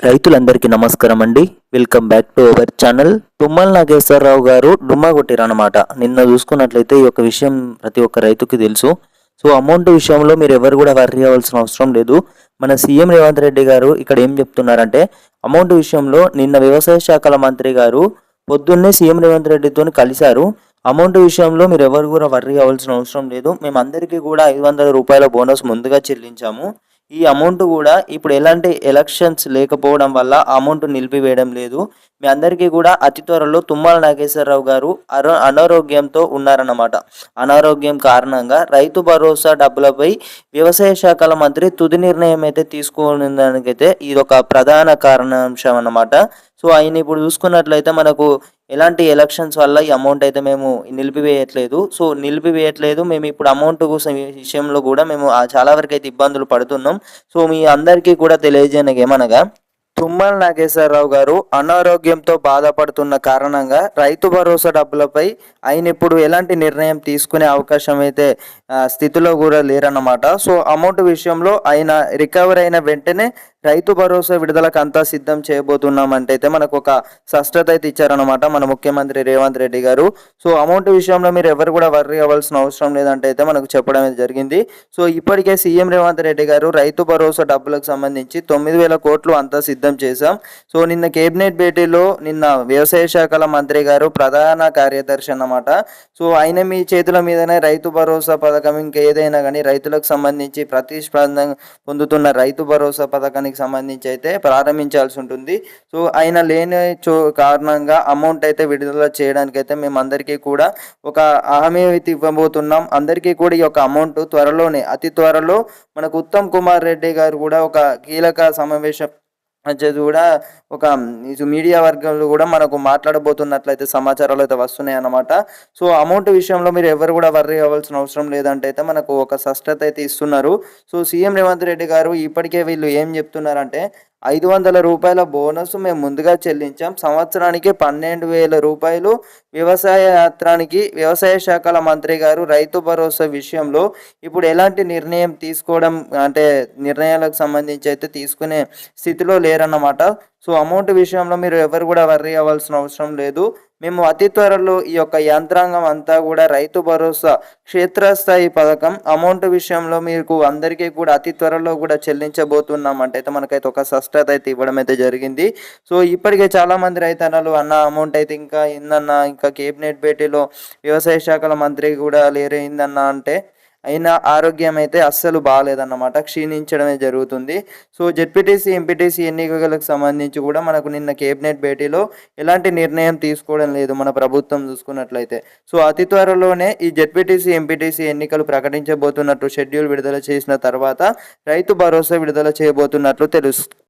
రైతులందరికీ నమస్కారం అండి. Welcome back to our channel. Tummala Nageswara Rao డుమ్మా కొట్టిరన్నమాట. నిన్న చూసుకున్నట్లయితే ఈ యొక్క విషయం ప్రతి ఒక్క రైతుకి తెలుసు. సో అమౌంట్ విషయంలో మీరు ఎవరు కూడా వర్రీ అవ్వాల్సిన అవసరం లేదు. మన సీఎం రేవంత్ రెడ్డి గారు ఇక్కడ ఏం చెప్తున్నారంటే అమౌంట్ విషయంలో నిన్న వ్యవసాయ శాఖల మంత్రి గారు పొద్దున్నే సీఎం రేవంత్ రెడ్డితో కలిశారు. అమౌంట్ విషయంలో మీరు ఎవరు కూడా వర్రీ అవ్వాల్సిన అవసరం లేదు. మేమందరికీ కూడా 500 రూపాయల బోనస్ ముందుగా చెల్లించాము. ఈ అమౌంట్ కూడా ఇప్పుడు ఎలాంటి ఎలక్షన్స్ లేకపోవడం వల్ల ఆ అమౌంట్ నిలిపివేయడం లేదు. మీ అందరికీ కూడా అతి త్వరలో తుమ్మల నాగేశ్వరరావు గారు అనారోగ్యంతో ఉన్నారన్నమాట. అనారోగ్యం కారణంగా రైతు భరోసా డబ్బులపై వ్యవసాయ శాఖల మంత్రి తుది నిర్ణయం అయితే తీసుకోవడానికైతే ఇది ఒక ప్రధాన కారణాంశం అన్నమాట. సో ఆయన ఇప్పుడు చూసుకున్నట్లయితే మనకు ఎలాంటి ఎలక్షన్స్ వల్ల ఈ అమౌంట్ అయితే మేము నిలిపివేయట్లేదు. మేము ఇప్పుడు అమౌంట్ కోసం ఈ విషయంలో కూడా మేము చాలా వరకు అయితే ఇబ్బందులు పడుతున్నాం. సో మీ అందరికీ కూడా తెలియజేయనగా తుమ్మల నాగేశ్వరరావు గారు అనారోగ్యంతో బాధపడుతున్న కారణంగా రైతు భరోసా డబ్బులపై ఆయన ఇప్పుడు ఎలాంటి నిర్ణయం తీసుకునే అవకాశం అయితే స్థితిలో కూడా లేరన్నమాట. సో అమౌంట్ విషయంలో ఆయన రికవర్ అయిన వెంటనే రైతు భరోసా విడుదలకు అంతా సిద్ధం చేయబోతున్నామంటే అయితే మనకు ఒక స్పష్టత అయితే ఇచ్చారనమాట మన ముఖ్యమంత్రి రేవంత్ రెడ్డి గారు. సో అమౌంట్ విషయంలో మీరు ఎవరు కూడా వర్రీ అవ్వాల్సిన అవసరం లేదంటే అయితే మనకు చెప్పడం జరిగింది. సో ఇప్పటికే సీఎం రేవంత్ రెడ్డి గారు రైతు భరోసా డబ్బులకు సంబంధించి 9,000 కోట్లు అంతా సిద్ధం చేశాం. సో నిన్న కేబినెట్ భేటీలో నిన్న వ్యవసాయ శాఖల మంత్రి గారు ప్రధాన కార్యదర్శి అన్నమాట. సో ఆయన మీ చేతుల మీదనే రైతు భరోసా పథకం ఇంకేదైనా కానీ రైతులకు సంబంధించి ప్రతిస్పందన పొందుతున్న రైతు భరోసా పథకానికి సంబంధించి అయితే ప్రారంభించాల్సి ఉంటుంది. సో ఆయన లేని కారణంగా అమౌంట్ అయితే విడుదల చేయడానికి అయితే మేము అందరికీ కూడా ఒక హామీ అయితే ఇవ్వబోతున్నాం. అందరికీ కూడా ఈ యొక్క అమౌంట్ అతి త్వరలో మనకు ఉత్తమ్ కుమార్ రెడ్డి గారు కూడా ఒక కీలక సమావేశం కూడా ఒక మీడియా వర్గాలు కూడా మనకు మాట్లాడబోతున్నట్లయితే సమాచారాలు అయితే వస్తున్నాయి అన్నమాట. సో అమౌంట్ విషయంలో మీరు ఎవరు కూడా వర్రీ అవ్వాల్సిన అవసరం లేదంటే అయితే మనకు ఒక స్పష్టత అయితే ఇస్తున్నారు. సో సీఎం రేవంత్ రెడ్డి గారు ఇప్పటికే వీళ్ళు ఏం చెప్తున్నారంటే 500 రూపాయల బోనస్ మేము ముందుగా చెల్లించాం. సంవత్సరానికి 12,000 రూపాయలు వ్యవసాయ శాఖల మంత్రి గారు రైతు భరోసా విషయంలో ఇప్పుడు ఎలాంటి నిర్ణయం తీసుకోవడం అంటే నిర్ణయాలకు సంబంధించి అయితే తీసుకునే స్థితిలో లేరన్నమాట. సో అమౌంట్ విషయంలో మీరు ఎవరు కూడా వర్రీ అవ్వాల్సిన అవసరం లేదు. మేము అతి త్వరలో ఈ యొక్క యంత్రాంగం అంతా కూడా రైతు భరోసా క్షేత్రస్థాయి పథకం అమౌంట్ విషయంలో మీకు అందరికీ కూడా అతి త్వరలో కూడా చెల్లించబోతున్నాం అంటే అయితే మనకైతే ఒక స్పష్టత అయితే ఇవ్వడం అయితే జరిగింది. సో ఇప్పటికే చాలామంది రైతన్నలు అమౌంట్ అయితే ఇంకా ఏందన్నా ఇంకా కేబినెట్ భేటీలో వ్యవసాయ శాఖల మంత్రి కూడా లేరైందన్నా అంటే అయినా ఆరోగ్యం అయితే అస్సలు బాగాలేదన్నమాట, క్షీణించడమే జరుగుతుంది. సో జెడ్పీటీసీ ఎంపీటీసీ ఎన్నికలకు సంబంధించి కూడా మనకు నిన్న కేబినెట్ భేటీలో ఎలాంటి నిర్ణయం తీసుకోవడం లేదు మన ప్రభుత్వం చూసుకున్నట్లయితే. సో అతి త్వరలోనే ఈ జెడ్పీటీసీ ఎంపీటీసీ ఎన్నికలు ప్రకటించబోతున్నట్టు షెడ్యూల్ విడుదల చేసిన తర్వాత రైతు భరోసా విడుదల చేయబోతున్నట్లు తెలుస్తుంది.